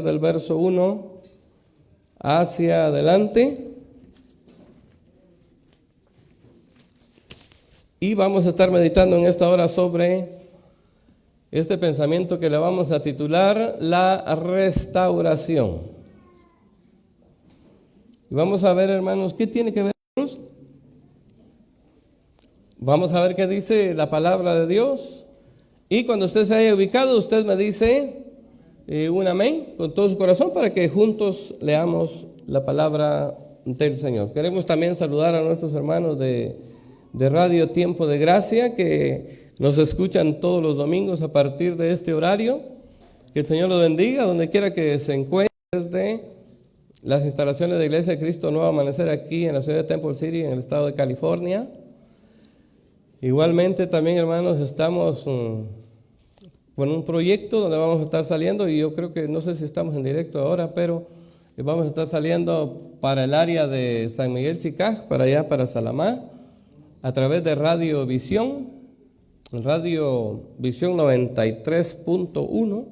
del verso 1 hacia adelante. Y vamos a estar meditando en esta hora sobre este pensamiento que le vamos a titular la restauración. Y vamos a ver, hermanos, ¿qué tiene que ver con Dios? Vamos a ver qué dice la palabra de Dios. Y cuando usted se haya ubicado, usted me dice un amén con todo su corazón para que juntos leamos la palabra del Señor. Queremos también saludar a nuestros hermanos de Radio Tiempo de Gracia que nos escuchan todos los domingos a partir de este horario. Que el Señor los bendiga donde quiera que se encuentre, desde las instalaciones de Iglesia de Cristo Nuevo Amanecer aquí en la ciudad de Temple City, en el estado de California. Igualmente también, hermanos, estamos con un proyecto donde vamos a estar saliendo, y yo creo que, no sé si estamos en directo ahora, pero vamos a estar saliendo para el área de San Miguel Chicaj, para allá, para Salamá, a través de Radio Visión 93.1,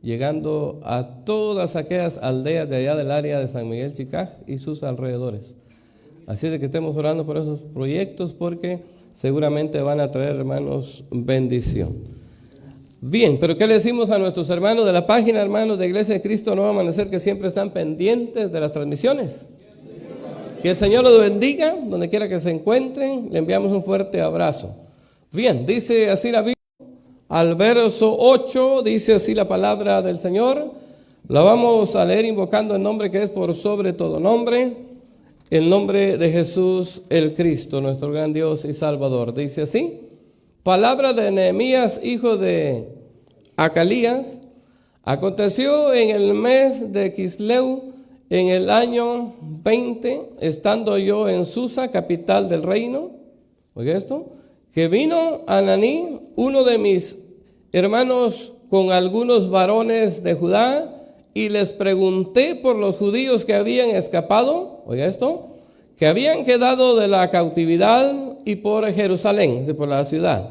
llegando a todas aquellas aldeas de allá del área de San Miguel Chicaj y sus alrededores. Así de que estemos orando por esos proyectos, porque seguramente van a traer, hermanos, bendición. Bien, pero ¿qué le decimos a nuestros hermanos de la página, hermanos de Iglesia de Cristo Nuevo Amanecer, que siempre están pendientes de las transmisiones? Que el Señor los bendiga donde quiera que se encuentren. Le enviamos un fuerte abrazo. Bien, dice así la Biblia, al verso 8, dice así la palabra del Señor. La vamos a leer invocando el nombre que es por sobre todo nombre, el nombre de Jesús el Cristo, nuestro gran Dios y Salvador. Dice así: palabra de Nehemías, hijo de Acalías. Aconteció en el mes de Quisleu, en el año 20, estando yo en Susa, capital del reino, oiga esto, que vino Ananí, uno de mis hermanos, con algunos varones de Judá, y les pregunté por los judíos que habían escapado, oiga esto, que habían quedado de la cautividad, y por Jerusalén, por la ciudad.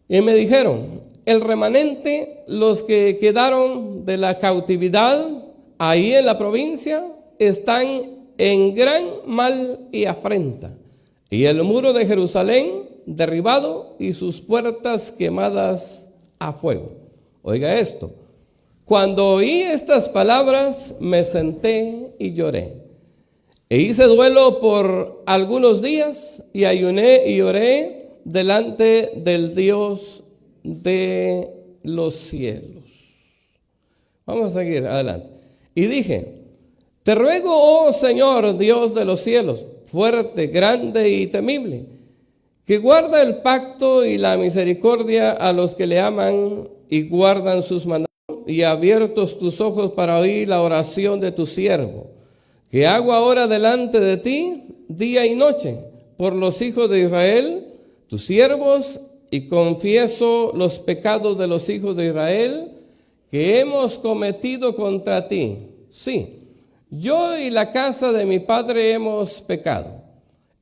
Y me dijeron: el remanente, los que quedaron de la cautividad ahí en la provincia, están en gran mal y afrenta, y el muro de Jerusalén derribado y sus puertas quemadas a fuego. Oiga esto: cuando oí estas palabras, me senté y lloré, e hice duelo por algunos días, y ayuné y oré delante del Dios de los cielos. Vamos a seguir adelante. Y dije: te ruego, oh Señor, Dios de los cielos, fuerte, grande y temible, que guarda el pacto y la misericordia a los que le aman y guardan sus mandamientos, y abiertos tus ojos para oír la oración de tu siervo, que hago ahora delante de ti día y noche por los hijos de Israel, tus siervos, y confieso los pecados de los hijos de Israel que hemos cometido contra ti. Sí, yo y la casa de mi padre hemos pecado.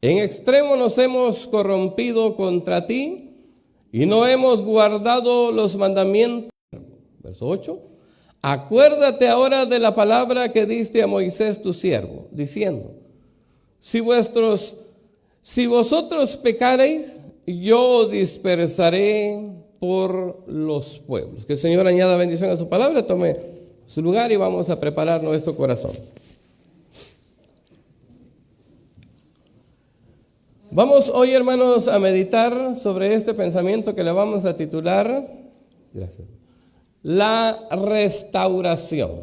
En extremo nos hemos corrompido contra ti, y no hemos guardado los mandamientos. Verso 8. Acuérdate ahora de la palabra que diste a Moisés tu siervo, diciendo: si vosotros pecareis, yo dispersaré por los pueblos. Que el Señor añada bendición a su palabra. Tome su lugar y vamos a preparar nuestro corazón. Vamos hoy, hermanos, a meditar sobre este pensamiento que le vamos a titular, gracias, la restauración.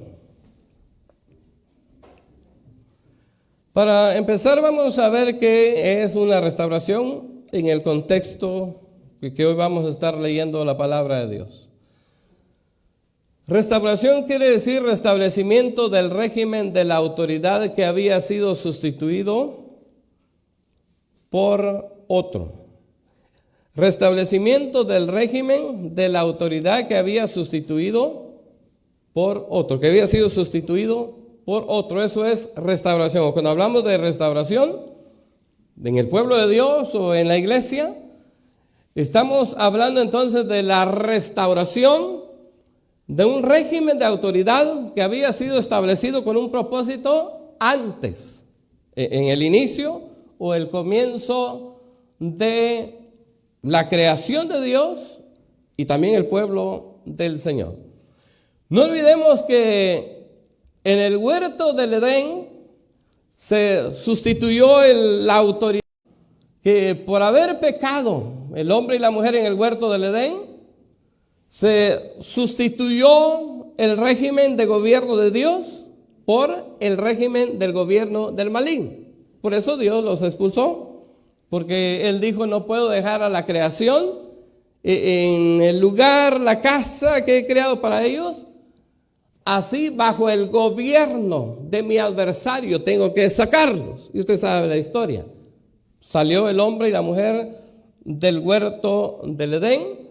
Para empezar, vamos a ver qué es una restauración en el contexto que hoy vamos a estar leyendo la palabra de Dios. Restauración quiere decir restablecimiento del régimen de la autoridad que había sido sustituido por otro. Restablecimiento del régimen de la autoridad que había sustituido por otro, que había sido sustituido por otro. Eso es restauración. Cuando hablamos de restauración en el pueblo de Dios o en la iglesia, estamos hablando entonces de la restauración de un régimen de autoridad que había sido establecido con un propósito antes, en el inicio o el comienzo de la creación de Dios y también el pueblo del Señor. No olvidemos que en el huerto del Edén se sustituyó la autoridad, que por haber pecado el hombre y la mujer en el huerto del Edén, se sustituyó el régimen de gobierno de Dios por el régimen del gobierno del maligno. Por eso Dios los expulsó, porque Él dijo: no puedo dejar a la creación en el lugar, la casa que he creado para ellos, así bajo el gobierno de mi adversario tengo que sacarlos. Y usted sabe la historia. Salió el hombre y la mujer del huerto del Edén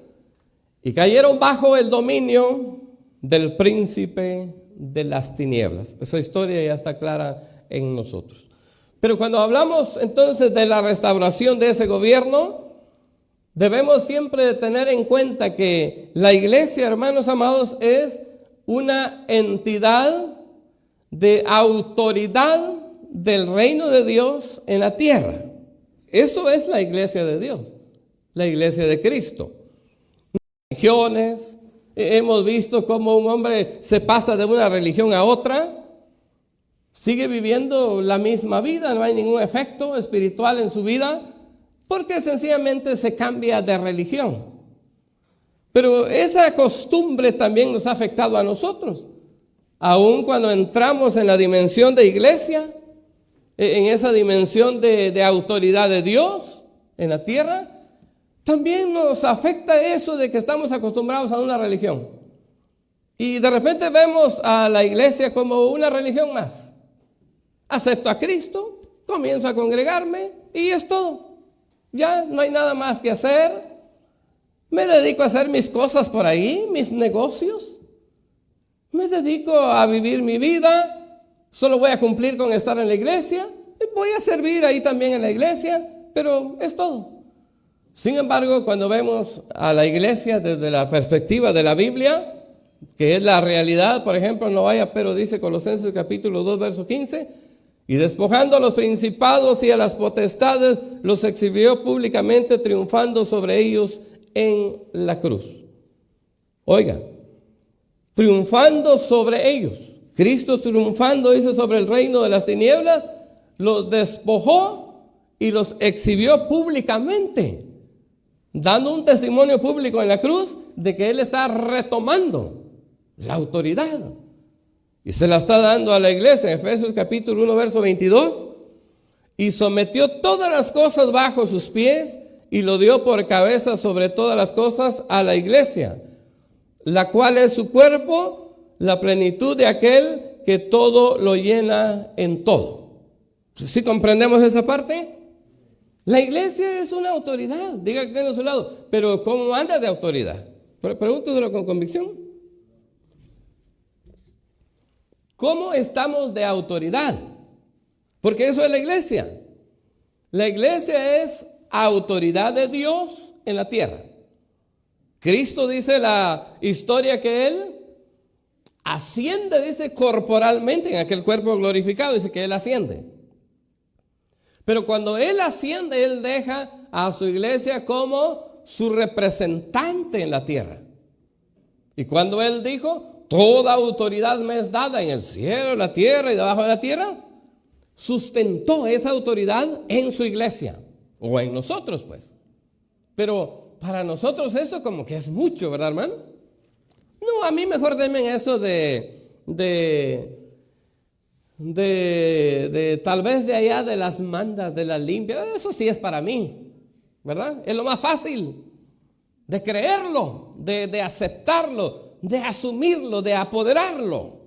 y cayeron bajo el dominio del príncipe de las tinieblas. Esa historia ya está clara en nosotros. Pero cuando hablamos entonces de la restauración de ese gobierno, debemos siempre tener en cuenta que la iglesia, hermanos amados, es una entidad de autoridad del reino de Dios en la tierra. Eso es la iglesia de Dios, la iglesia de Cristo. Religiones, hemos visto cómo un hombre se pasa de una religión a otra, sigue viviendo la misma vida, no hay ningún efecto espiritual en su vida, porque sencillamente se cambia de religión. Pero esa costumbre también nos ha afectado a nosotros. Aun cuando entramos en la dimensión de iglesia, en esa dimensión de autoridad de Dios en la tierra, también nos afecta eso de que estamos acostumbrados a una religión. Y de repente vemos a la iglesia como una religión más. Acepto a Cristo, comienzo a congregarme y es todo. Ya no hay nada más que hacer. Me dedico a hacer mis cosas por ahí, mis negocios. Me dedico a vivir mi vida. Solo voy a cumplir con estar en la iglesia. Voy a servir ahí también en la iglesia, pero es todo. Sin embargo, cuando vemos a la iglesia desde la perspectiva de la Biblia, que es la realidad, por ejemplo, no vaya, pero dice Colosenses capítulo 2, verso 15, y despojando a los principados y a las potestades, los exhibió públicamente, triunfando sobre ellos en la cruz. Oiga, triunfando sobre ellos. Cristo triunfando, dice, sobre el reino de las tinieblas, los despojó y los exhibió públicamente, dando un testimonio público en la cruz de que Él está retomando la autoridad. Y se la está dando a la iglesia, en Efesios capítulo 1, verso 22. Y sometió todas las cosas bajo sus pies y lo dio por cabeza sobre todas las cosas a la iglesia, la cual es su cuerpo, la plenitud de aquel que todo lo llena en todo. ¿Sí comprendemos esa parte? La iglesia es una autoridad, diga que tiene a su lado, pero ¿cómo anda de autoridad? Pregúnteselo con convicción. ¿Cómo estamos de autoridad? Porque eso es la iglesia. La iglesia es autoridad de Dios en la tierra. Cristo dice la historia que Él asciende, dice, corporalmente en aquel cuerpo glorificado, dice que Él asciende. Pero cuando Él asciende, Él deja a su iglesia como su representante en la tierra. Y cuando Él dijo, toda autoridad me es dada en el cielo, en la tierra y debajo de la tierra, sustentó esa autoridad en su iglesia, o en nosotros pues. Pero para nosotros eso como que es mucho, ¿verdad, hermano? No, a mí mejor denme eso de tal vez de allá de las mandas, de las limpias. Eso sí es para mí, ¿verdad? Es lo más fácil de creerlo, de aceptarlo, de asumirlo, de apoderarlo.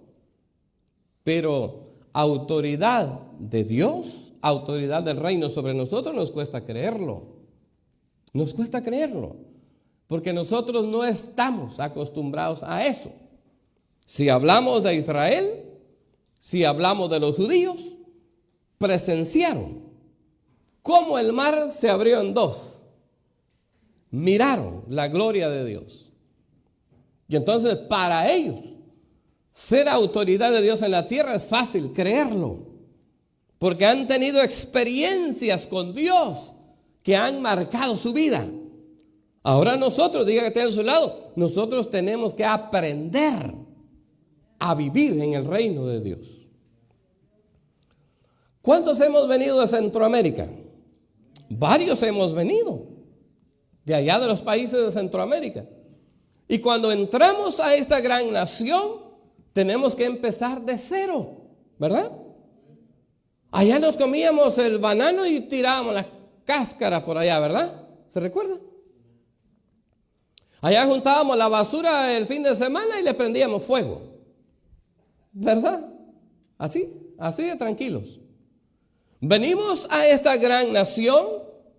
Pero autoridad de Dios, autoridad del reino sobre nosotros, nos cuesta creerlo. Nos cuesta creerlo, porque nosotros no estamos acostumbrados a eso. Si hablamos de Israel, si hablamos de los judíos, presenciaron cómo el mar se abrió en dos. Miraron la gloria de Dios. Y entonces para ellos ser autoridad de Dios en la tierra es fácil creerlo, porque han tenido experiencias con Dios que han marcado su vida. Ahora nosotros, diga que está a su lado, nosotros tenemos que aprender a vivir en el reino de Dios. ¿Cuántos hemos venido de Centroamérica? Varios hemos venido de allá de los países de Centroamérica. Y cuando entramos a esta gran nación, tenemos que empezar de cero, ¿verdad? Allá nos comíamos el banano y tirábamos las cáscaras por allá, ¿verdad? ¿Se recuerda? Allá juntábamos la basura el fin de semana y le prendíamos fuego, ¿verdad? Así de tranquilos. Venimos a esta gran nación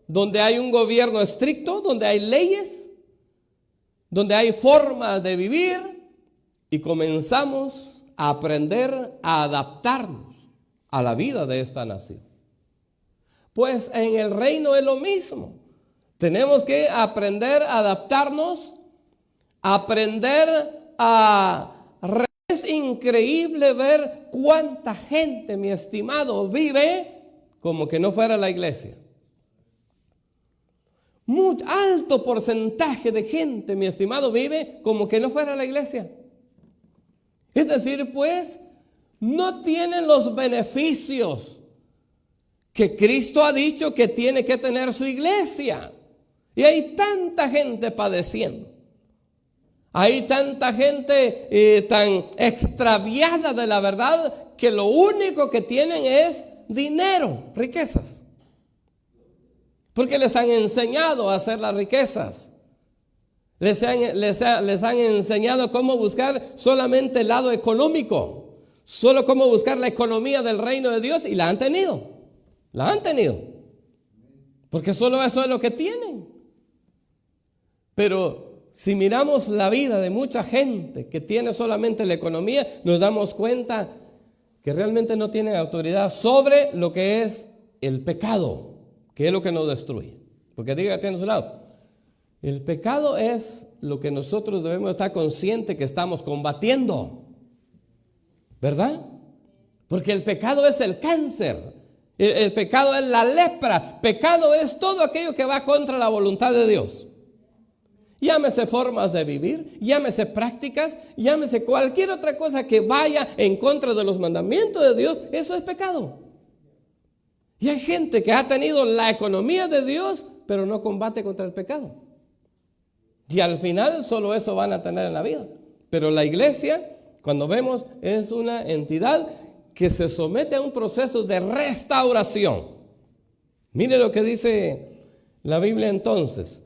donde hay un gobierno estricto, donde hay leyes, donde hay formas de vivir, y comenzamos a aprender a adaptarnos a la vida de esta nación. Pues en el reino es lo mismo. Tenemos que aprender a adaptarnos, aprender a... Es increíble ver cuánta gente, mi estimado, vive como que no fuera la iglesia. Muy alto porcentaje de gente, mi estimado, vive como que no fuera la iglesia. Es decir, pues, no tienen los beneficios que Cristo ha dicho que tiene que tener su iglesia. Y hay tanta gente padeciendo. Hay tanta gente tan extraviada de la verdad que lo único que tienen es dinero, riquezas. Porque les han enseñado a hacer las riquezas. Les han enseñado cómo buscar solamente el lado económico. Solo cómo buscar la economía del reino de Dios, y la han tenido. La han tenido. Porque solo eso es lo que tienen. Pero si miramos la vida de mucha gente que tiene solamente la economía, nos damos cuenta que realmente no tienen autoridad sobre lo que es el pecado, que es lo que nos destruye. Porque diga que tiene a su lado, el pecado es lo que nosotros debemos estar conscientes que estamos combatiendo, ¿verdad? Porque el pecado es el cáncer, el pecado es la lepra, pecado es todo aquello que va contra la voluntad de Dios. Llámese formas de vivir, llámese prácticas, llámese cualquier otra cosa que vaya en contra de los mandamientos de Dios, eso es pecado. Y hay gente que ha tenido la economía de Dios, pero no combate contra el pecado. Y al final solo eso van a tener en la vida. Pero la iglesia, cuando vemos, es una entidad que se somete a un proceso de restauración. Mire lo que dice la Biblia entonces.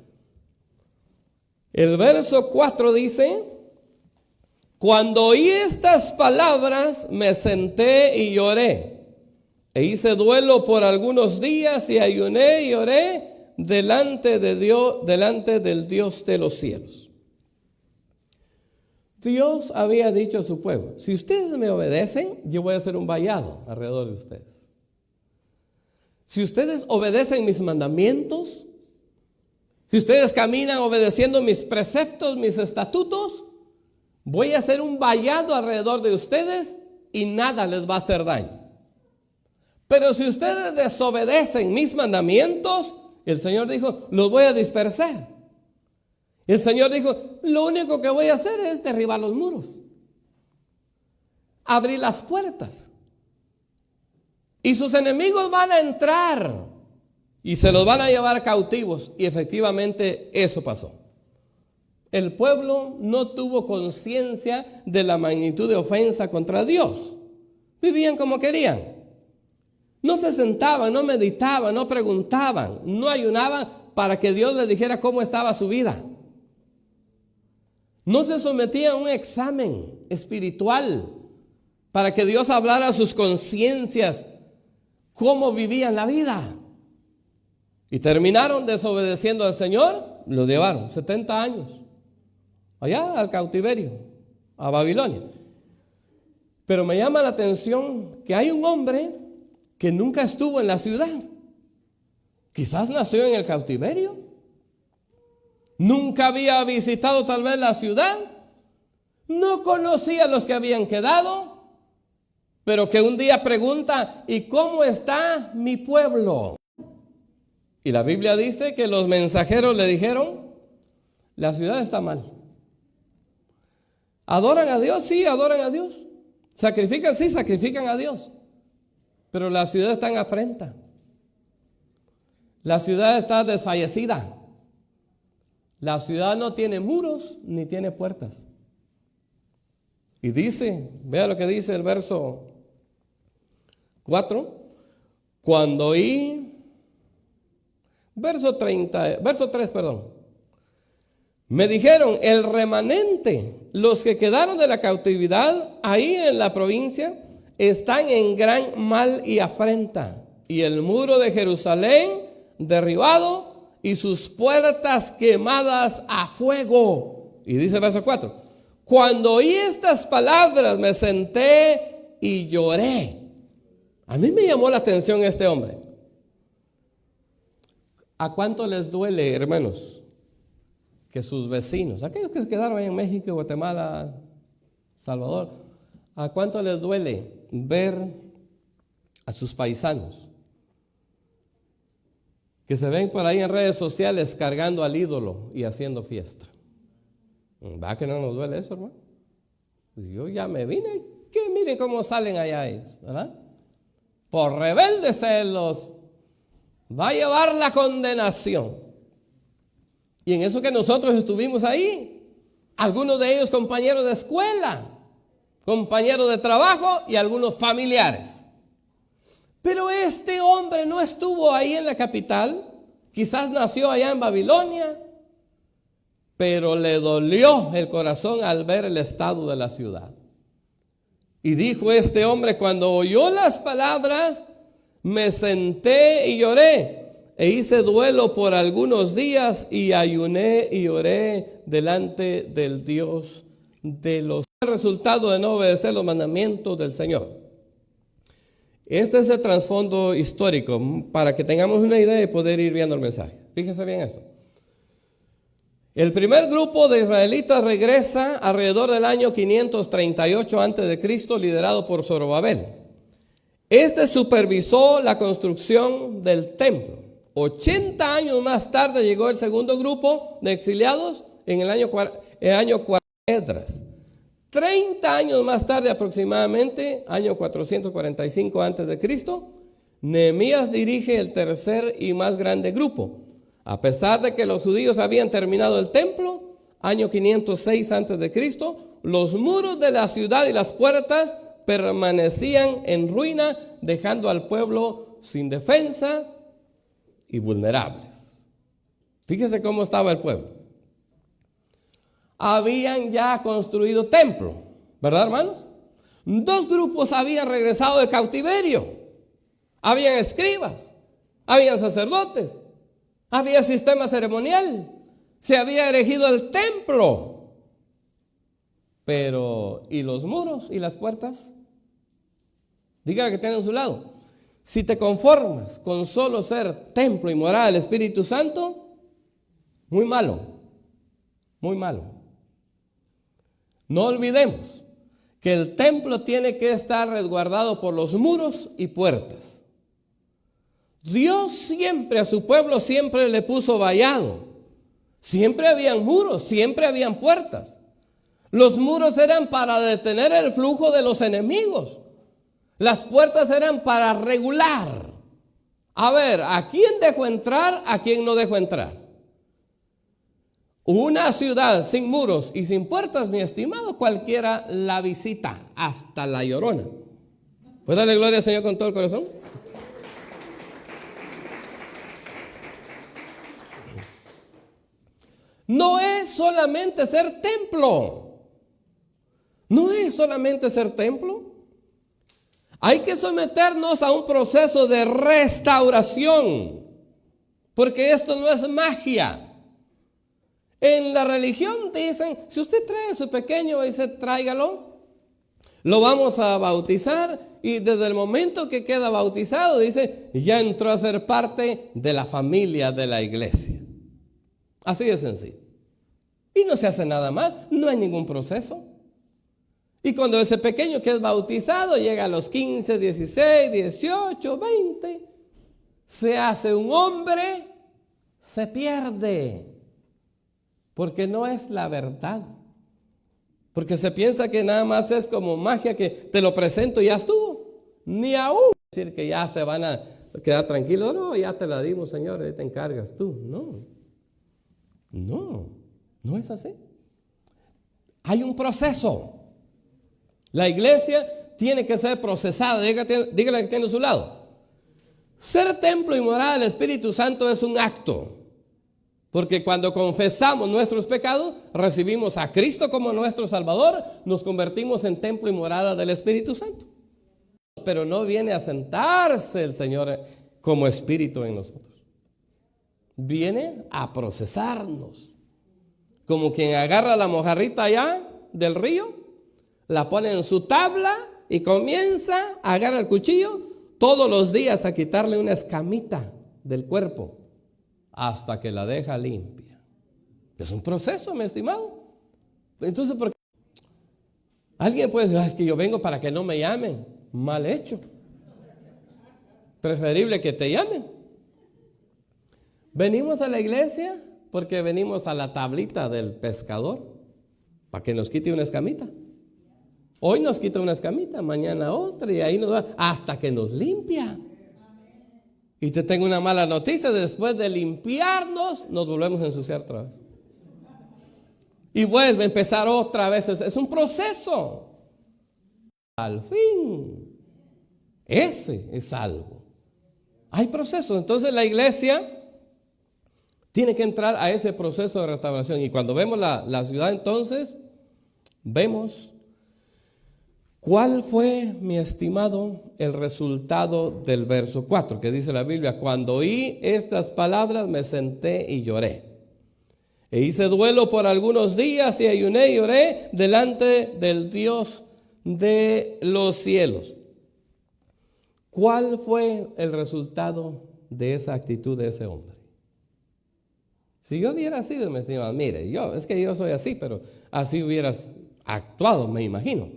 El verso 4 dice: cuando oí estas palabras me senté y lloré, e hice duelo por algunos días y ayuné y oré delante de Dios, delante del Dios de los cielos. Dios había dicho a su pueblo: si ustedes me obedecen, yo voy a hacer un vallado alrededor de ustedes. Si ustedes obedecen mis mandamientos, si ustedes caminan obedeciendo mis preceptos, mis estatutos, voy a hacer un vallado alrededor de ustedes y nada les va a hacer daño. Pero si ustedes desobedecen mis mandamientos, el Señor dijo, los voy a dispersar. El Señor dijo, lo único que voy a hacer es derribar los muros, abrir las puertas, y sus enemigos van a entrar y se los van a llevar cautivos. Y efectivamente eso pasó. El pueblo no tuvo conciencia de la magnitud de ofensa contra Dios. Vivían como querían. No se sentaban, no meditaban, no preguntaban, no ayunaban para que Dios les dijera cómo estaba su vida. No se sometían a un examen espiritual para que Dios hablara a sus conciencias cómo vivían la vida. Y terminaron desobedeciendo al Señor, lo llevaron 70 años allá al cautiverio, a Babilonia. Pero me llama la atención que hay un hombre que nunca estuvo en la ciudad. Quizás nació en el cautiverio. Nunca había visitado tal vez la ciudad. no conocía a los que habían quedado, pero que un día pregunta, ¿y cómo está mi pueblo? Y la Biblia dice que los mensajeros le dijeron, la ciudad está mal. ¿Adoran a Dios? Sí, adoran a Dios. ¿Sacrifican? Sí, sacrifican a Dios. Pero la ciudad está en afrenta. La ciudad está desfallecida. La ciudad no tiene muros ni tiene puertas. Y dice, vea lo que dice el verso 4. Cuando oí, verso 3, perdón. Me dijeron, el remanente, los que quedaron de la cautividad ahí en la provincia, están en gran mal y afrenta. Y el muro de Jerusalén derribado y sus puertas quemadas a fuego. Y dice el verso 4. Cuando oí estas palabras me senté y lloré. A mí me llamó la atención este hombre. ¿A cuánto les duele, hermanos, que sus vecinos, aquellos que se quedaron en México, Guatemala, Salvador, a cuánto les duele ver a sus paisanos que se ven por ahí en redes sociales cargando al ídolo y haciendo fiesta? ¿Va que no nos duele eso, hermano? Yo ya me vine, que miren cómo salen allá ellos, ¿verdad? Por rebeldes se los va a llevar la condenación. Y en eso que nosotros estuvimos ahí, algunos de ellos compañeros de escuela, compañeros de trabajo y algunos familiares. Pero este hombre no estuvo ahí en la capital, quizás nació allá en Babilonia, pero le dolió el corazón al ver el estado de la ciudad. Y dijo este hombre, cuando oyó las palabras, me senté y lloré. E hice duelo por algunos días y ayuné y oré delante del Dios de los... El resultado de no obedecer los mandamientos del Señor. Este es el trasfondo histórico para que tengamos una idea y poder ir viendo el mensaje. Fíjese bien esto. El primer grupo de israelitas regresa alrededor del año 538 a.C., liderado por Zorobabel. Este supervisó la construcción del templo. 80 años más tarde llegó el segundo grupo de exiliados en el año 40. 30 años más tarde aproximadamente, año 445 a.C., Nehemías dirige el tercer y más grande grupo. A pesar de que los judíos habían terminado el templo, año 506 a.C., los muros de la ciudad y las puertas permanecían en ruina, dejando al pueblo sin defensa y vulnerables. Fíjese cómo estaba el pueblo. Habían ya construido templo, ¿verdad, hermanos? 2 grupos habían regresado de cautiverio. Habían escribas, habían sacerdotes, había sistema ceremonial, se había erigido el templo. Pero, ¿y los muros y las puertas? Dígale que tiene a su lado. Si te conformas con solo ser templo y morada del Espíritu Santo, muy malo, muy malo. No olvidemos que el templo tiene que estar resguardado por los muros y puertas. Dios siempre a su pueblo siempre le puso vallado. Siempre habían muros, siempre habían puertas. Los muros eran para detener el flujo de los enemigos. Las puertas eran para regular. A ver, ¿a quién dejo entrar? ¿A quién no dejo entrar? Una ciudad sin muros y sin puertas, mi estimado, cualquiera la visita, hasta La Llorona. ¿Puedes darle gloria al Señor con todo el corazón? No es solamente ser templo. No es solamente ser templo. Hay que someternos a un proceso de restauración, porque esto no es magia. En la religión dicen, si usted trae a su pequeño, dice, tráigalo, lo vamos a bautizar, y desde el momento que queda bautizado, dice, ya entró a ser parte de la familia de la iglesia. Así de sencillo. Y no se hace nada más, no hay ningún proceso. Y cuando ese pequeño que es bautizado llega a los 15, 16, 18, 20, se hace un hombre, se pierde. Porque no es la verdad. Porque se piensa que nada más es como magia, que te lo presento y ya estuvo. Ni aún decir que ya se van a quedar tranquilos. No, ya te la dimos, Señor, ahí te encargas tú. No es así. Hay un proceso. La iglesia tiene que ser procesada. Dígale que tiene a su lado. Ser templo y morada del Espíritu Santo es un acto. Porque cuando confesamos nuestros pecados, recibimos a Cristo como nuestro Salvador, nos convertimos en templo y morada del Espíritu Santo. Pero no viene a sentarse el Señor como Espíritu en nosotros. Viene a procesarnos. Como quien agarra la mojarrita allá del río, la pone en su tabla y comienza a agarrar el cuchillo todos los días a quitarle una escamita del cuerpo hasta que la deja limpia. Es un proceso, mi estimado. Entonces, ¿por qué? Alguien puede decir, es que yo vengo para que no me llamen. Mal hecho. Preferible que te llamen. Venimos a la iglesia porque venimos a la tablita del pescador para que nos quite una escamita. Hoy nos quita una escamita, mañana otra, y ahí nos va hasta que nos limpia. Y te tengo una mala noticia: después de limpiarnos, nos volvemos a ensuciar otra vez. Y vuelve a empezar otra vez. Es un proceso. Al fin, ese es algo. Hay procesos. Entonces la iglesia tiene que entrar a ese proceso de restauración. Y cuando vemos la ciudad, entonces vemos cuál fue, mi estimado, el resultado del verso 4, que dice la Biblia: cuando oí estas palabras me senté y lloré. E hice duelo por algunos días y ayuné y oré delante del Dios de los cielos. ¿Cuál fue el resultado de esa actitud de ese hombre? Si yo hubiera sido, mi estimado, mire, es que yo soy así, pero así hubieras actuado, me imagino.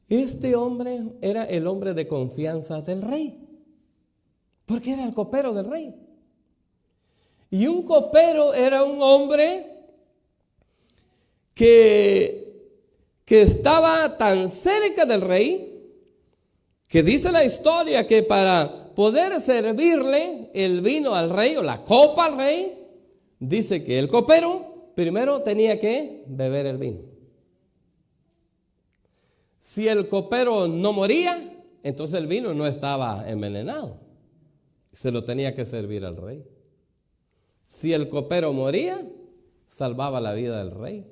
Este hombre era el hombre de confianza del rey, porque era el copero del rey. Y un copero era un hombre que estaba tan cerca del rey, que dice la historia que para poder servirle el vino al rey o la copa al rey, dice que el copero primero tenía que beber el vino. Si el copero no moría, entonces el vino no estaba envenenado. Se lo tenía que servir al rey. Si el copero moría, salvaba la vida del rey.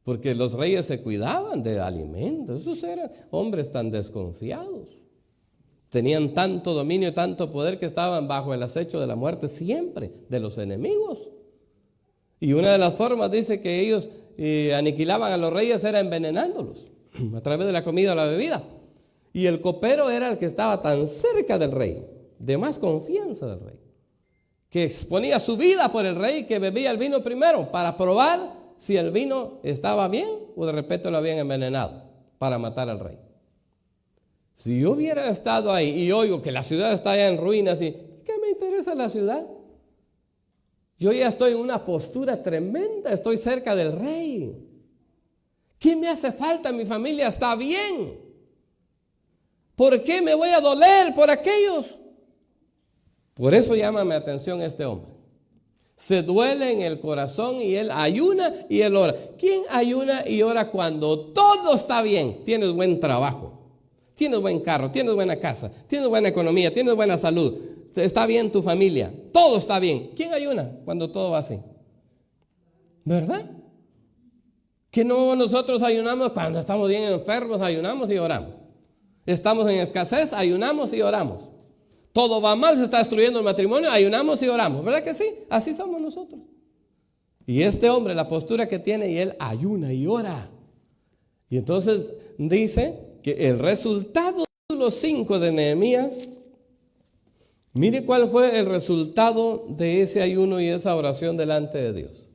Porque los reyes se cuidaban de alimentos. Esos eran hombres tan desconfiados. Tenían tanto dominio y tanto poder que estaban bajo el acecho de la muerte siempre, de los enemigos. Y una de las formas, dice, que ellos aniquilaban a los reyes era envenenándolos a través de la comida o la bebida. Y el copero era el que estaba tan cerca del rey, de más confianza del rey, que exponía su vida por el rey, que bebía el vino primero para probar si el vino estaba bien o de repente lo habían envenenado para matar al rey. Si yo hubiera estado ahí y oigo que la ciudad está ya en ruinas, y ¿qué me interesa la ciudad? Yo ya estoy en una postura tremenda, estoy cerca del rey. ¿Qué me hace falta? Mi familia está bien. ¿Por qué me voy a doler por aquellos? Por eso llama mi atención este hombre. Se duele en el corazón y él ayuna y él ora. ¿Quién ayuna y ora cuando todo está bien? Tienes buen trabajo, tienes buen carro, tienes buena casa, tienes buena economía, tienes buena salud, está bien tu familia, todo está bien. ¿Quién ayuna cuando todo va así? ¿Verdad? Que no, nosotros ayunamos cuando estamos bien enfermos, ayunamos y oramos. Estamos en escasez, ayunamos y oramos. Todo va mal, se está destruyendo el matrimonio, ayunamos y oramos. ¿Verdad que sí? Así somos nosotros. Y este hombre, la postura que tiene, y él ayuna y ora. Y entonces dice que el resultado, capítulo 5 de Nehemías, mire cuál fue el resultado de ese ayuno y esa oración delante de Dios.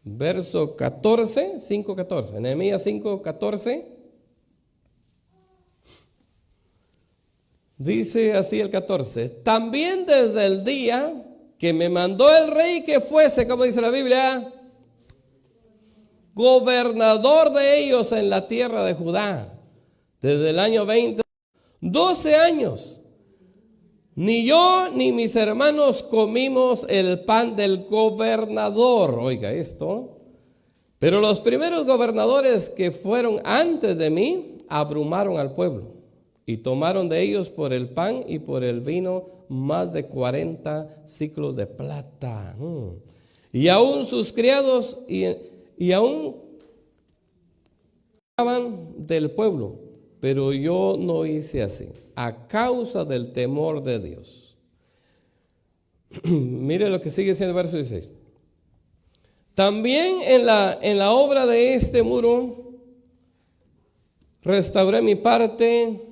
verso 14, 5:14. Nehemías 5:14. Dice así el 14. También desde el día que me mandó el rey que fuese, como dice la Biblia, gobernador de ellos en la tierra de Judá, desde el año 20, 12 años, ni yo ni mis hermanos comimos el pan del gobernador. Oiga esto. Pero los primeros gobernadores que fueron antes de mí abrumaron al pueblo y tomaron de ellos por el pan y por el vino más de 40 siclos de plata. Y aún sus criados y aún del pueblo, pero yo no hice así, a causa del temor de Dios. Mire lo que sigue siendo el verso 16. También en la obra de este muro restauré mi parte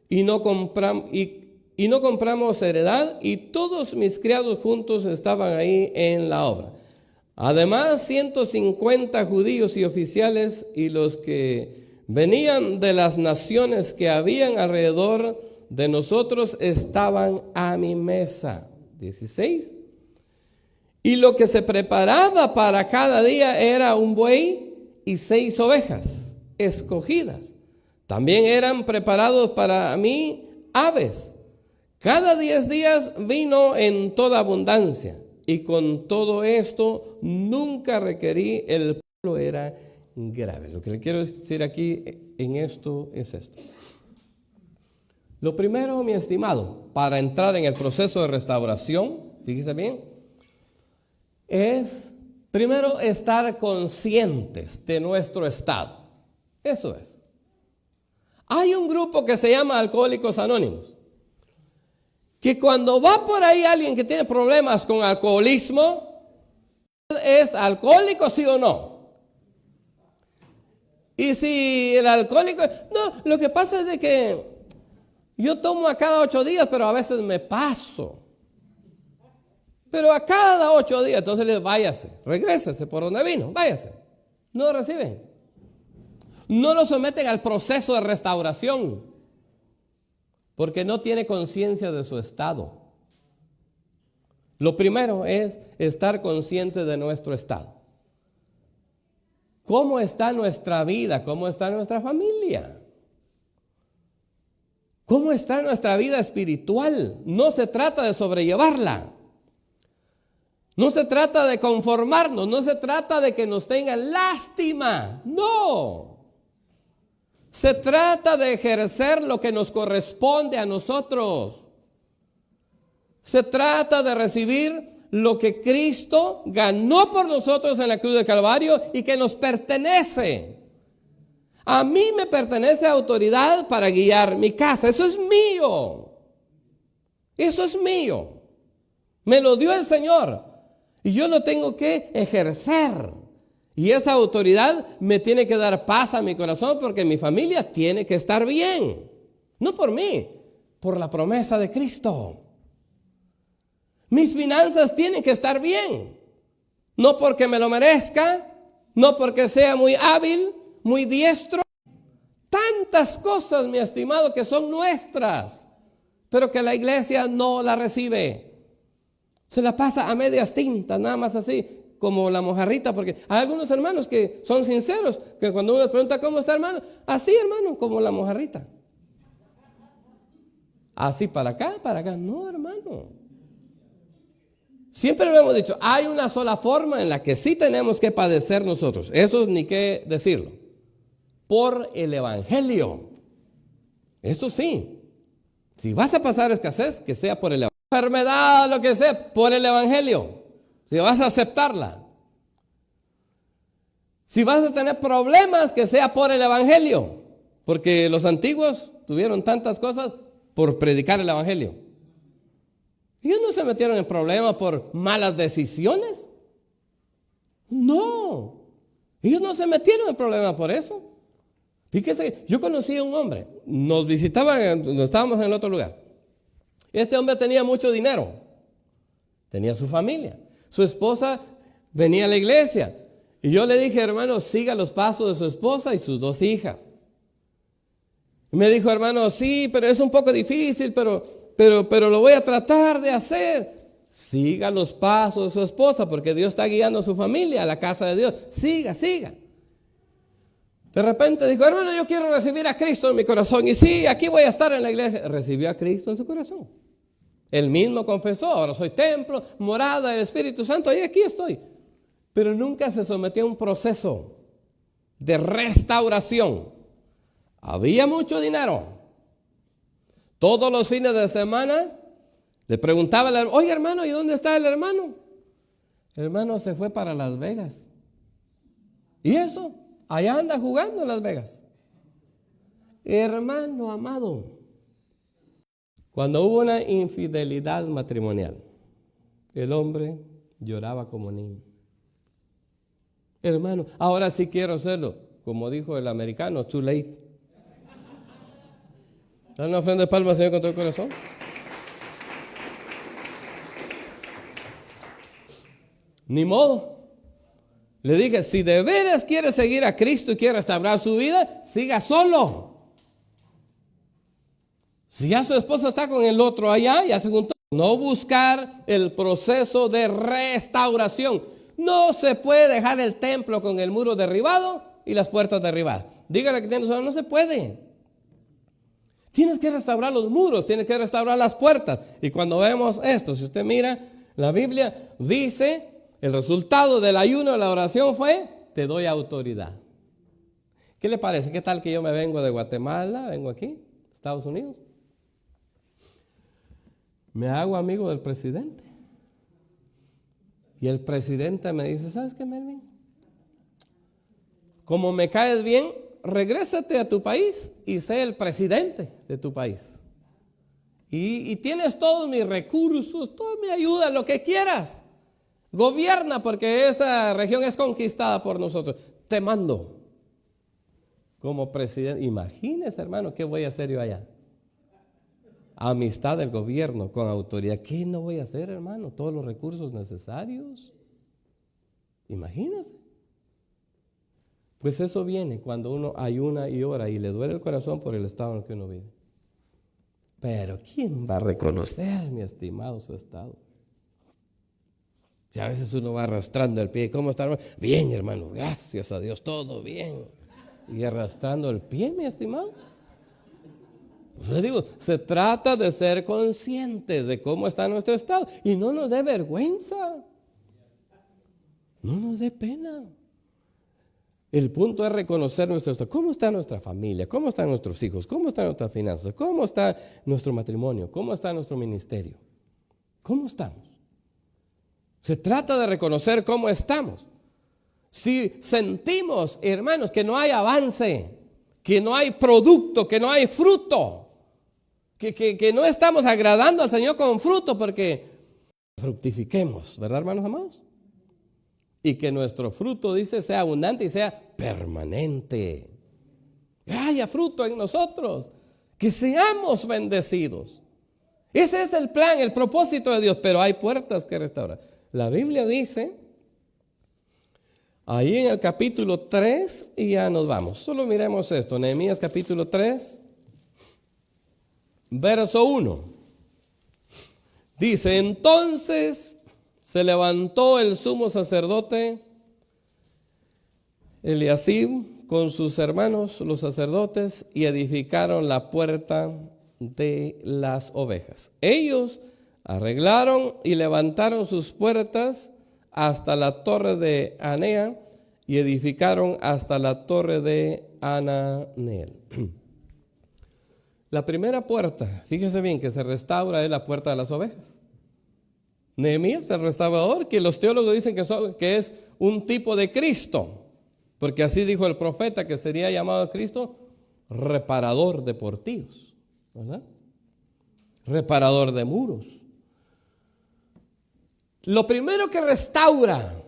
y no compramos heredad, y todos mis criados juntos estaban ahí en la obra. Además, 150 judíos y oficiales y los que venían de las naciones que habían alrededor de nosotros estaban a mi mesa. 16. Y lo que se preparaba para cada día era un buey y 6 ovejas escogidas. También eran preparados para mí aves. Cada 10 días vino en toda abundancia. Y con todo esto nunca requerí, el pueblo era grave. Lo que le quiero decir aquí en esto es esto. Lo primero, mi estimado, para entrar en el proceso de restauración, fíjese bien, es primero estar conscientes de nuestro estado. Eso es. Hay un grupo que se llama Alcohólicos Anónimos, que cuando va por ahí alguien que tiene problemas con alcoholismo, ¿es alcohólico sí o no? Y si el alcohólico, no, lo que pasa es de que yo tomo a cada 8 días, pero a veces me paso. Pero a cada 8 días, entonces váyase, regrésese por donde vino, váyase. No lo reciben. No lo someten al proceso de restauración, porque no tiene conciencia de su estado. Lo primero es estar consciente de nuestro estado. ¿Cómo está nuestra vida? ¿Cómo está nuestra familia? ¿Cómo está nuestra vida espiritual? No se trata de sobrellevarla. No se trata de conformarnos. No se trata de que nos tengan lástima. No. Se trata de ejercer lo que nos corresponde a nosotros. Se trata de recibir lo que Cristo ganó por nosotros en la cruz del Calvario y que nos pertenece. A mí me pertenece autoridad para guiar mi casa. Eso es mío. Eso es mío. Me lo dio el Señor y yo lo tengo que ejercer. Y esa autoridad me tiene que dar paz a mi corazón, porque mi familia tiene que estar bien. No por mí, por la promesa de Cristo. Mis finanzas tienen que estar bien. No porque me lo merezca, no porque sea muy hábil, muy diestro. Tantas cosas, mi estimado, que son nuestras, pero que la iglesia no la recibe. Se la pasa a medias tintas, nada más así, como la mojarrita, porque hay algunos hermanos que son sinceros, que cuando uno les pregunta ¿cómo está, hermano? Así, hermano, como la mojarrita. Así para acá, no, hermano. Siempre lo hemos dicho, hay una sola forma en la que sí tenemos que padecer nosotros. Eso es ni qué decirlo. Por el evangelio. Eso sí. Si vas a pasar escasez, que sea por el evangelio. Enfermedad, lo que sea, por el evangelio. Si vas a aceptarla. Si vas a tener problemas, que sea por el evangelio. Porque los antiguos tuvieron tantas cosas por predicar el evangelio. Ellos no se metieron en problemas por malas decisiones. No. Ellos no se metieron en problemas por eso. Fíjese, yo conocí a un hombre. Nos visitaba, estábamos en otro lugar. Este hombre tenía mucho dinero. Tenía su familia. Su esposa venía a la iglesia. Y yo le dije, hermano, siga los pasos de su esposa y sus 2 hijas. Y me dijo, hermano, sí, pero es un poco difícil, pero lo voy a tratar de hacer. Siga los pasos de su esposa, porque Dios está guiando a su familia a la casa de Dios. Siga. De repente dijo, hermano, yo quiero recibir a Cristo en mi corazón. Y sí, aquí voy a estar en la iglesia. Recibió a Cristo en su corazón. Él mismo confesó, ahora soy templo, morada del Espíritu Santo, y aquí estoy. Pero nunca se sometió a un proceso de restauración. Había mucho dinero. Todos los fines de semana le preguntaba al hermano, oye hermano, ¿y dónde está el hermano? El hermano se fue para Las Vegas. ¿Y eso? Allá anda jugando en Las Vegas. Hermano amado, cuando hubo una infidelidad matrimonial, el hombre lloraba como niño. Hermano, ahora sí quiero hacerlo, como dijo el americano, too late. Dale una ofrenda de palmas, Señor, con todo el corazón. Ni modo. Le dije, si de veras quiere seguir a Cristo y quiere restaurar su vida, siga solo. Si ya su esposa está con el otro allá, ya se juntó. No buscar el proceso de restauración. No se puede dejar el templo con el muro derribado y las puertas derribadas. Dígale que tiene, no se puede. Tienes que restaurar los muros, tienes que restaurar las puertas. Y cuando vemos esto, si usted mira, la Biblia dice, el resultado del ayuno de la oración fue, te doy autoridad. ¿Qué le parece? ¿Qué tal que yo me vengo de Guatemala, vengo aquí, Estados Unidos? Me hago amigo del presidente. Y el presidente me dice, ¿sabes qué, Melvin? Como me caes bien, regrésate a tu país y sé el presidente de tu país. Y tienes todos mis recursos, toda mi ayuda, lo que quieras. Gobierna porque esa región es conquistada por nosotros. Te mando como presidente. Imagínese, hermano, ¿qué voy a hacer yo allá? Amistad del gobierno con autoridad. ¿Qué no voy a hacer, hermano? Todos los recursos necesarios. Imagínese. Pues eso viene cuando uno ayuna y ora y le duele el corazón por el estado en el que uno vive. Pero ¿quién va a reconocer, mi estimado, su estado? Si a veces uno va arrastrando el pie, ¿cómo está, hermano? Bien, hermano, gracias a Dios, todo bien. Y arrastrando el pie, mi estimado. Pues le digo, se trata de ser conscientes de cómo está nuestro estado. Y no nos dé vergüenza. No nos dé pena. El punto es reconocer nuestro estado. ¿Cómo está nuestra familia? ¿Cómo están nuestros hijos? ¿Cómo están nuestras finanzas? ¿Cómo está nuestro matrimonio? ¿Cómo está nuestro ministerio? ¿Cómo estamos? Se trata de reconocer cómo estamos. Si sentimos, hermanos, que no hay avance, que no hay producto, que no hay fruto, que no estamos agradando al Señor con fruto, porque fructifiquemos, ¿verdad, hermanos amados? Y que nuestro fruto, dice, sea abundante y sea permanente. Que haya fruto en nosotros, que seamos bendecidos. Ese es el plan, el propósito de Dios, pero hay puertas que restaurar. La Biblia dice, ahí en el capítulo 3, y ya nos vamos. Solo miremos esto, Nehemías capítulo 3, verso 1. Dice, entonces se levantó el sumo sacerdote Eliasib con sus hermanos los sacerdotes y edificaron la puerta de las ovejas. Ellos arreglaron y levantaron sus puertas hasta la torre de Anea y edificaron hasta la torre de Ananeel. La primera puerta, fíjese bien, que se restaura es la puerta de las ovejas. Nehemías, el restaurador, que los teólogos dicen que es un tipo de Cristo, porque así dijo el profeta que sería llamado Cristo reparador de portillos, ¿verdad? Reparador de muros. Lo primero que restaura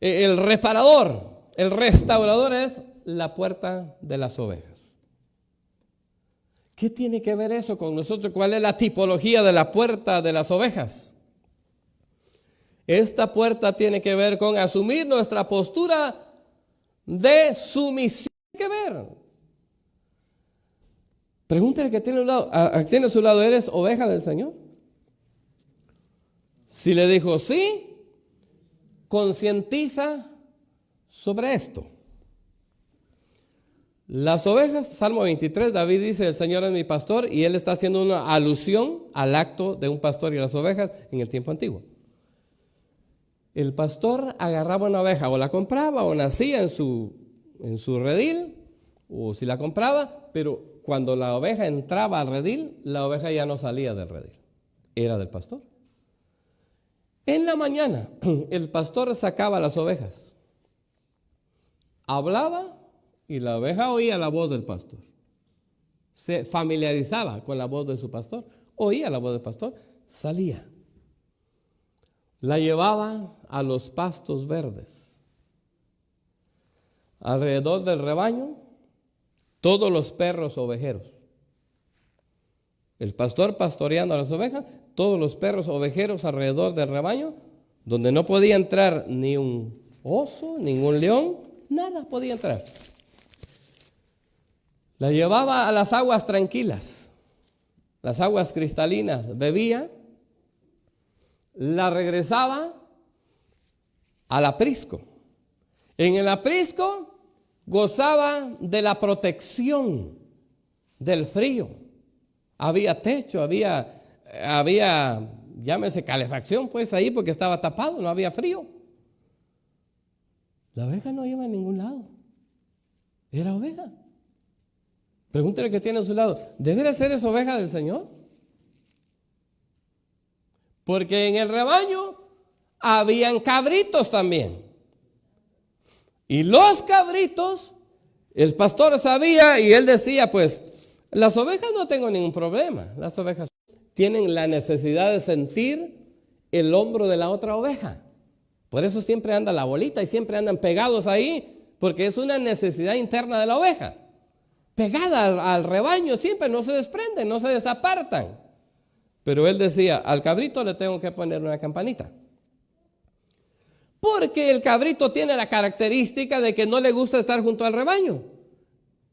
el restaurador es la puerta de las ovejas. ¿Qué tiene que ver eso con nosotros? ¿Cuál es la tipología de la puerta de las ovejas? Esta puerta tiene que ver con asumir nuestra postura de sumisión. Tiene que ver. Pregúntale que tiene a su lado, ¿eres oveja del Señor? Si le dijo sí, concientiza sobre esto. Las ovejas, Salmo 23, David dice, el Señor es mi pastor, y él está haciendo una alusión al acto de un pastor y las ovejas en el tiempo antiguo. El pastor agarraba una oveja, o la compraba, o nacía en su redil, o si la compraba, pero cuando la oveja entraba al redil, la oveja ya no salía del redil, era del pastor. En la mañana, el pastor sacaba las ovejas, hablaba, y la oveja oía la voz del pastor. Se familiarizaba con la voz de su pastor. Oía la voz del pastor. Salía. La llevaba a los pastos verdes. Alrededor del rebaño, todos los perros ovejeros. El pastor pastoreando a las ovejas, todos los perros ovejeros alrededor del rebaño, donde no podía entrar ni un oso, ningún león, nada podía entrar. La llevaba a las aguas tranquilas, las aguas cristalinas, bebía, la regresaba al aprisco. En el aprisco gozaba de la protección del frío. Había techo, había, llámese calefacción pues ahí porque estaba tapado, no había frío. La oveja no iba a ningún lado, era oveja. Pregúntale que tiene a su lado, ¿debería ser esa oveja del Señor? Porque en el rebaño habían cabritos también. Y los cabritos, el pastor sabía y él decía, pues, las ovejas no tengo ningún problema. Las ovejas tienen la necesidad de sentir el hombro de la otra oveja. Por eso siempre anda la bolita y siempre andan pegados ahí, porque es una necesidad interna de la oveja. Pegada al rebaño siempre, no se desprenden, no se desapartan. Pero él decía, al cabrito le tengo que poner una campanita. Porque el cabrito tiene la característica de que no le gusta estar junto al rebaño.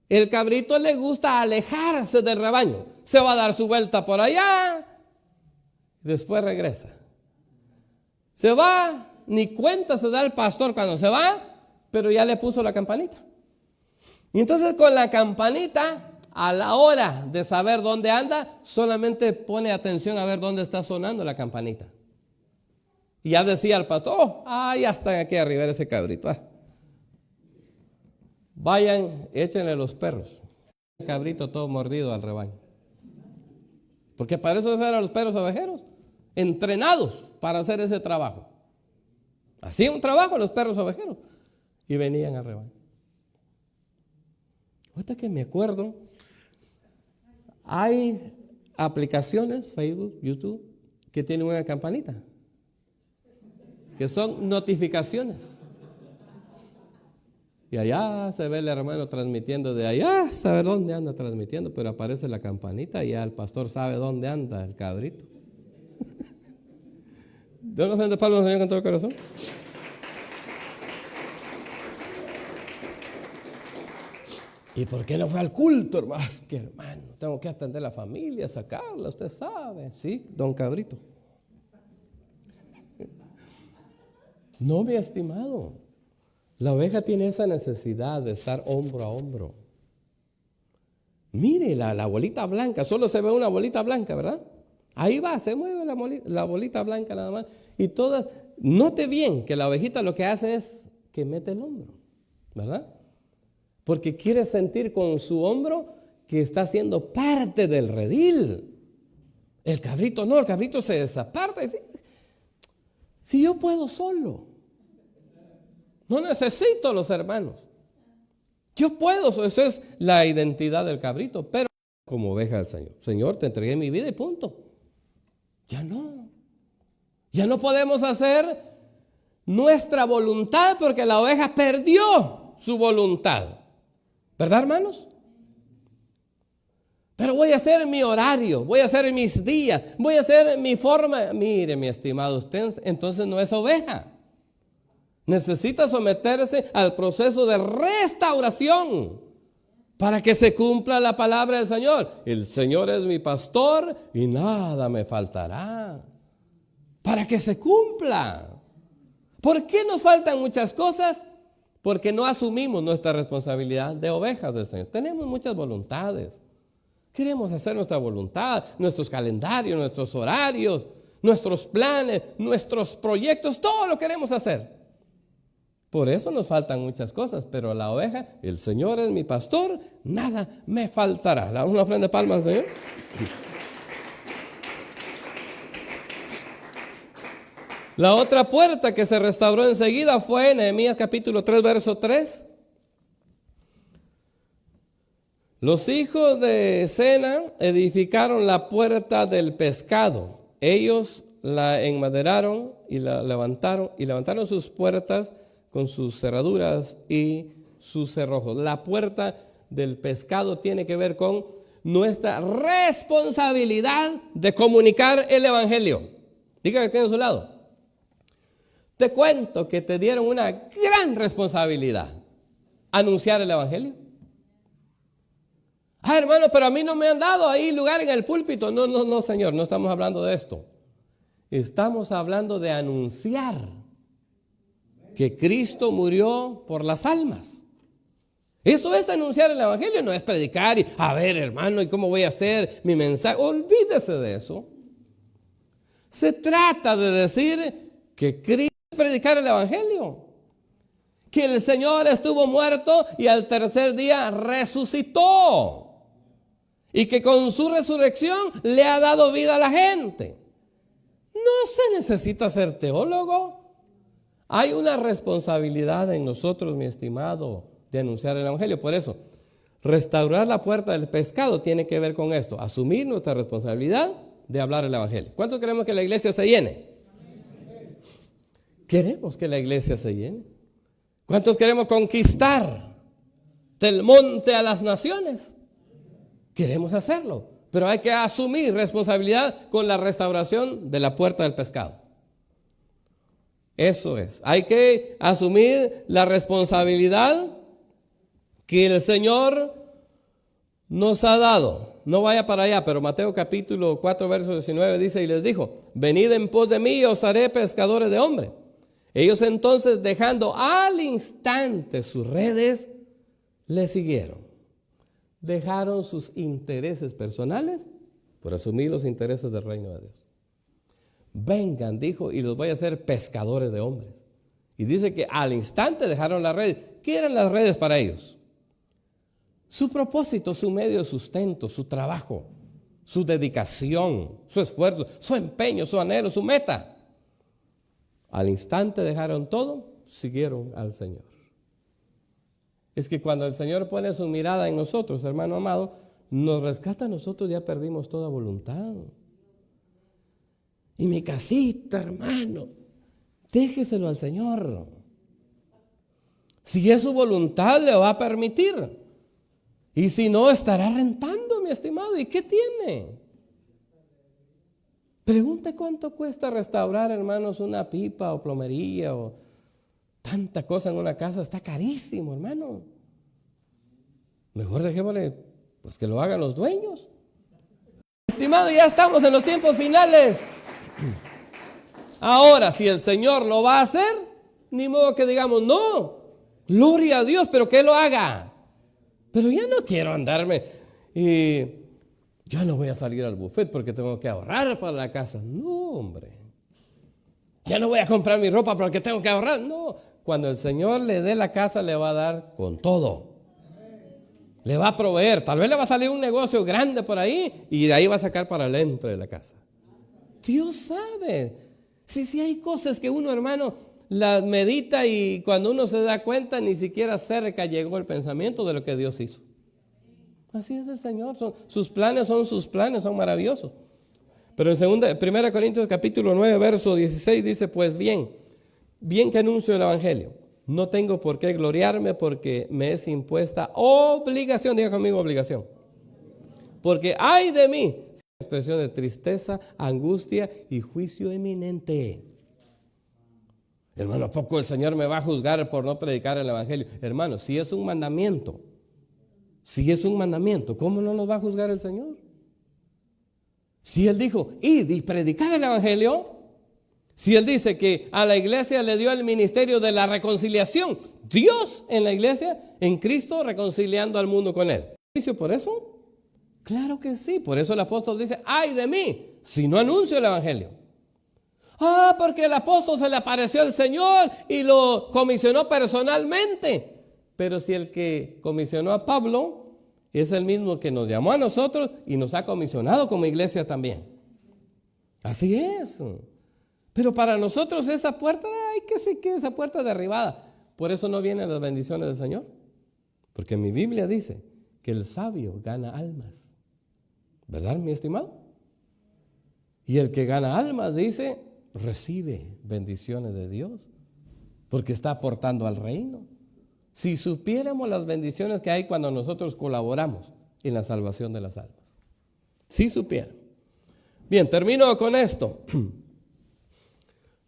El cabrito le gusta alejarse del rebaño. Se va a dar su vuelta por allá, después regresa. Se va, ni cuenta se da el pastor cuando se va, pero ya le puso la campanita. Y entonces con la campanita, a la hora de saber dónde anda, solamente pone atención a ver dónde está sonando la campanita. Y ya decía el pastor, ya están aquí arriba ese cabrito. Vayan, échenle los perros. El cabrito todo mordido al rebaño. Porque para eso eran los perros ovejeros, entrenados para hacer ese trabajo. Hacían un trabajo los perros ovejeros y venían al rebaño. Ahorita que me acuerdo, hay aplicaciones, Facebook, YouTube, que tienen una campanita, que son notificaciones. Y allá se ve el hermano transmitiendo de allá, sabe dónde anda transmitiendo, pero aparece la campanita y ya el pastor sabe dónde anda el cabrito. ¿De dónde de palmas, Señor, con todo el corazón? ¿Y por qué no fue al culto, hermano? Que hermano, tengo que atender a la familia, sacarla, usted sabe. Sí, don Cabrito. No, mi estimado. La oveja tiene esa necesidad de estar hombro a hombro. Mire la bolita blanca, solo se ve una bolita blanca, ¿verdad? Ahí va, se mueve la bolita blanca nada más. Y todas, note bien que la ovejita lo que hace es que mete el hombro, ¿verdad? Porque quiere sentir con su hombro que está siendo parte del redil. El cabrito no, el cabrito se desaparta y dice, si yo puedo solo, no necesito los hermanos. Yo puedo, eso es la identidad del cabrito, pero como oveja del Señor. Señor, te entregué mi vida y punto. Ya no podemos hacer nuestra voluntad porque la oveja perdió su voluntad. ¿Verdad, hermanos? Pero voy a hacer mi horario, voy a hacer mis días, voy a hacer mi forma. Mire, mi estimado, usted entonces no es oveja. Necesita someterse al proceso de restauración para que se cumpla la palabra del Señor. El Señor es mi pastor y nada me faltará. Para que se cumpla. ¿Por qué nos faltan muchas cosas? Porque no asumimos nuestra responsabilidad de ovejas del Señor. Tenemos muchas voluntades. Queremos hacer nuestra voluntad, nuestros calendarios, nuestros horarios, nuestros planes, nuestros proyectos, todo lo queremos hacer. Por eso nos faltan muchas cosas, pero la oveja, el Señor es mi pastor, nada me faltará. ¿Le damos una ofrenda de palmas al Señor? La otra puerta que se restauró enseguida fue en Nehemías capítulo 3, verso 3. Los hijos de Sena edificaron la puerta del pescado. Ellos la enmaderaron y la levantaron, y levantaron sus puertas con sus cerraduras y sus cerrojos. La puerta del pescado tiene que ver con nuestra responsabilidad de comunicar el evangelio. Dígale que tiene a su lado. Te cuento que te dieron una gran responsabilidad: anunciar el evangelio. Hermano, pero a mí no me han dado ahí lugar en el púlpito. No, señor, no estamos hablando de esto. Estamos hablando de anunciar que Cristo murió por las almas. Eso es anunciar el evangelio, no es predicar y, a ver, hermano, ¿y cómo voy a hacer mi mensaje? Olvídese de eso. Se trata de decir que Cristo es predicar el evangelio. Que el Señor estuvo muerto y al tercer día resucitó. Y que con su resurrección le ha dado vida a la gente. No se necesita ser teólogo. Hay una responsabilidad en nosotros, mi estimado, de anunciar el evangelio. Por eso, restaurar la puerta del pescado tiene que ver con esto: asumir nuestra responsabilidad de hablar el evangelio. ¿Cuántos queremos que la iglesia se llene? Queremos que la iglesia se llene. ¿Cuántos queremos conquistar del monte a las naciones? Queremos hacerlo, pero hay que asumir responsabilidad con la restauración de la puerta del pescado. Eso es, hay que asumir la responsabilidad que el Señor nos ha dado. No vaya para allá, pero Mateo capítulo 4, verso 19 dice: y les dijo: venid en pos de mí y os haré pescadores de hombres. Ellos entonces, dejando al instante sus redes, le siguieron. Dejaron sus intereses personales por asumir los intereses del reino de Dios. Vengan, dijo, y los voy a hacer pescadores de hombres. Y dice que al instante dejaron las redes. ¿Qué eran las redes para ellos? Su propósito, su medio de sustento, su trabajo, su dedicación, su esfuerzo, su empeño, su anhelo, su meta. Al instante dejaron todo, siguieron al Señor. Es que cuando el Señor pone su mirada en nosotros, hermano amado, nos rescata a nosotros, ya perdimos toda voluntad. Y mi casita, hermano, déjeselo al Señor. Si es su voluntad, le va a permitir. Y si no, estará rentando, mi estimado. ¿Y qué tiene? Pregunte cuánto cuesta restaurar, hermanos, una pipa o plomería o tanta cosa en una casa. Está carísimo, hermano. Mejor dejémosle, pues que lo hagan los dueños. Estimado, ya estamos en los tiempos finales. Ahora, si el Señor lo va a hacer, ni modo que digamos, no, gloria a Dios, pero que lo haga. Pero ya no quiero andarme y yo no voy a salir al buffet porque tengo que ahorrar para la casa. No, hombre. Ya no voy a comprar mi ropa porque tengo que ahorrar. No, cuando el Señor le dé la casa, le va a dar con todo. Le va a proveer. Tal vez le va a salir un negocio grande por ahí y de ahí va a sacar para adentro de la casa. Dios sabe. Si hay cosas que uno, hermano, las medita y cuando uno se da cuenta, ni siquiera cerca llegó el pensamiento de lo que Dios hizo. Así es el Señor. Sus planes, son maravillosos. Pero en 1 Corintios capítulo 9, verso 16 dice: pues bien que anuncio el evangelio. No tengo por qué gloriarme porque me es impuesta obligación. Diga conmigo, obligación. porque ay de mí, expresión de tristeza, angustia y juicio inminente. Hermano, ¿a poco el Señor me va a juzgar por no predicar el evangelio? Hermano, si es un mandamiento, ¿cómo no nos va a juzgar el Señor? Si Él dijo, id y predicar el evangelio, si Él dice que a la iglesia le dio el ministerio de la reconciliación, Dios en la iglesia, en Cristo, reconciliando al mundo con Él. ¿Juicio por eso? Claro que sí. Por eso el apóstol dice, ay de mí, si no anuncio el evangelio. Porque el apóstol se le apareció al Señor y lo comisionó personalmente. Pero si el que comisionó a Pablo es el mismo que nos llamó a nosotros y nos ha comisionado como iglesia también. Así es. Pero para nosotros esa puerta, hay que se quede esa puerta derribada. Por eso no vienen las bendiciones del Señor. Porque mi Biblia dice que el sabio gana almas. ¿Verdad, mi estimado? Y el que gana almas, dice, recibe bendiciones de Dios. Porque está aportando al reino. Si supiéramos las bendiciones que hay cuando nosotros colaboramos en la salvación de las almas. Si supiéramos. Bien, termino con esto.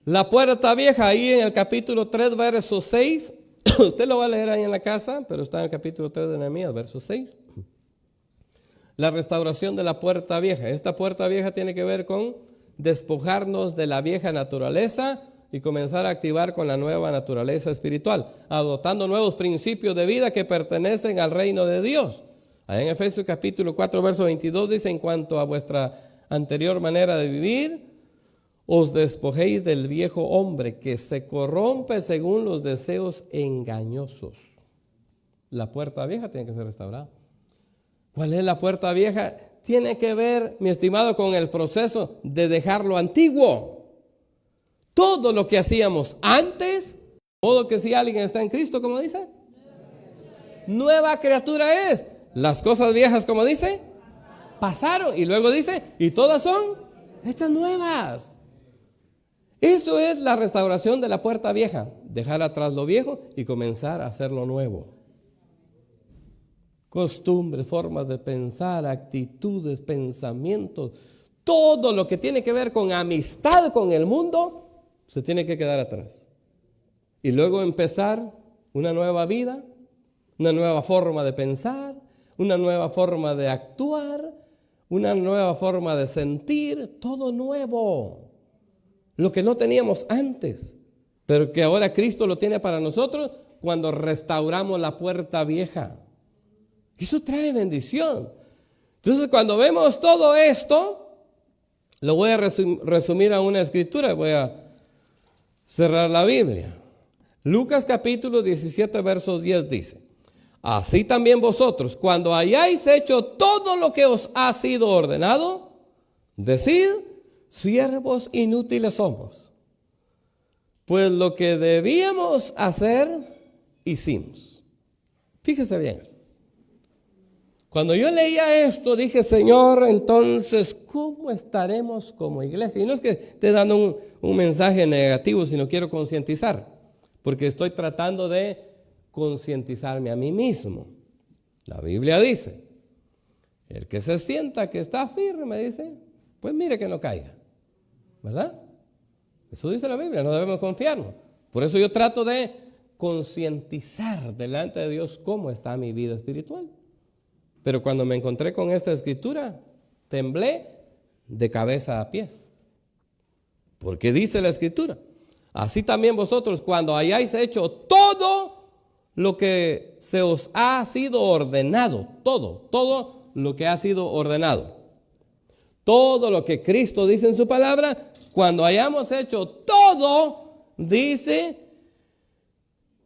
La puerta vieja, ahí en el capítulo 3, verso 6. Usted lo va a leer ahí en la casa, pero está en el capítulo 3 de Nehemías, verso 6. La restauración de la puerta vieja. Esta puerta vieja tiene que ver con despojarnos de la vieja naturaleza y comenzar a activar con la nueva naturaleza espiritual, adoptando nuevos principios de vida que pertenecen al reino de Dios. Ahí en Efesios capítulo 4, verso 22 dice, en cuanto a vuestra anterior manera de vivir, os despojéis del viejo hombre que se corrompe según los deseos engañosos. La puerta vieja tiene que ser restaurada. ¿Cuál es la puerta vieja? Tiene que ver, mi estimado, con el proceso de dejar lo antiguo. Todo lo que hacíamos antes, todo que si alguien está en Cristo, como dice, nueva criatura es. Las cosas viejas, como dice, pasaron. Y luego dice, y todas son hechas nuevas. Eso es la restauración de la puerta vieja. Dejar atrás lo viejo y comenzar a hacer lo nuevo. Costumbres, formas de pensar, actitudes, pensamientos, todo lo que tiene que ver con amistad con el mundo, se tiene que quedar atrás. Y luego empezar una nueva vida, una nueva forma de pensar, una nueva forma de actuar, una nueva forma de sentir, todo nuevo. Lo que no teníamos antes, pero que ahora Cristo lo tiene para nosotros cuando restauramos la puerta vieja. Eso trae bendición. Entonces, cuando vemos todo esto, lo voy a resumir a una escritura. Voy a cerrar la Biblia. Lucas capítulo 17, verso 10 dice, así también vosotros, cuando hayáis hecho todo lo que os ha sido ordenado, decid, siervos inútiles somos, pues lo que debíamos hacer, hicimos. Fíjese bien. Cuando yo leía esto, dije, Señor, entonces, ¿cómo estaremos como iglesia? Y no es que esté dando un mensaje negativo, sino quiero concientizar, porque estoy tratando de concientizarme a mí mismo. La Biblia dice, el que se sienta que está firme, dice, pues mire que no caiga. ¿Verdad? Eso dice la Biblia, no debemos confiarnos. Por eso yo trato de concientizar delante de Dios cómo está mi vida espiritual. Pero cuando me encontré con esta escritura, temblé de cabeza a pies. Porque dice la escritura, así también vosotros cuando hayáis hecho todo lo que se os ha sido ordenado, todo lo que ha sido ordenado. Todo lo que Cristo dice en su palabra, cuando hayamos hecho todo, dice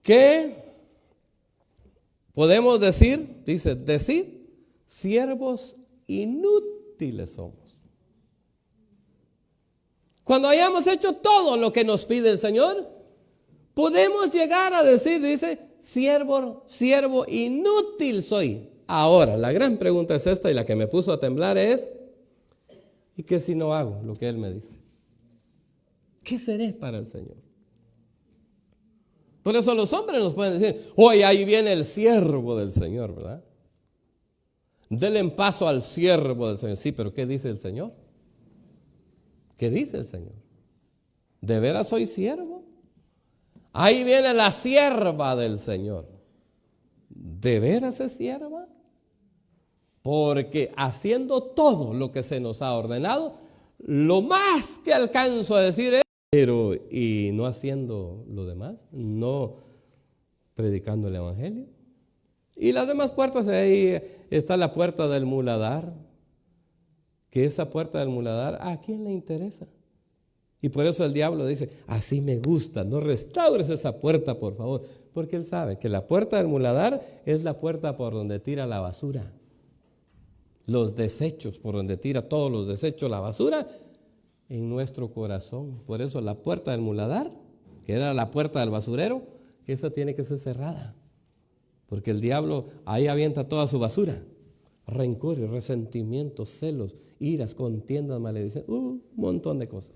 que podemos decir, decid, siervos inútiles somos. Cuando hayamos hecho todo lo que nos pide el Señor, podemos llegar a decir, dice, siervo inútil soy. Ahora, la gran pregunta es esta y la que me puso a temblar es, ¿y qué si no hago lo que Él me dice? ¿Qué seré para el Señor? Por eso los hombres nos pueden decir, oye, ahí viene el siervo del Señor, ¿verdad? Denle en paso al siervo del Señor. Sí, pero ¿qué dice el Señor? ¿Qué dice el Señor? ¿De veras soy siervo? Ahí viene la sierva del Señor. ¿De veras es sierva? Porque haciendo todo lo que se nos ha ordenado, lo más que alcanzo a decir es, pero y no haciendo lo demás, no predicando el evangelio. Y las demás puertas, ahí está la puerta del muladar, que esa puerta del muladar, ¿a quién le interesa? Y por eso el diablo dice, así me gusta, no restaures esa puerta, por favor. Porque él sabe que la puerta del muladar es la puerta por donde tira la basura. Los desechos, por donde tira todos los desechos, la basura, en nuestro corazón. Por eso la puerta del muladar, que era la puerta del basurero, esa tiene que ser cerrada. Porque el diablo ahí avienta toda su basura. Rencores, resentimientos, celos, iras, contiendas, maledicencias, un montón de cosas.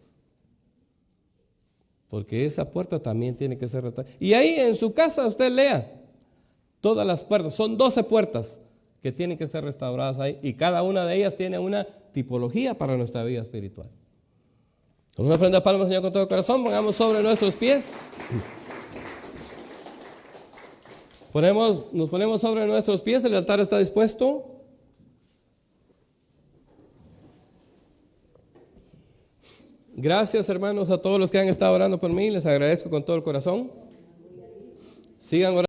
Porque esa puerta también tiene que ser restaurada. Y ahí en su casa usted lea todas las puertas. Son 12 puertas que tienen que ser restauradas ahí. Y cada una de ellas tiene una tipología para nuestra vida espiritual. Con una ofrenda de palmas, Señor, con todo el corazón, pongamos sobre nuestros pies. Nos ponemos sobre nuestros pies, el altar está dispuesto. Gracias, hermanos, a todos los que han estado orando por mí, les agradezco con todo el corazón. Sigan orando.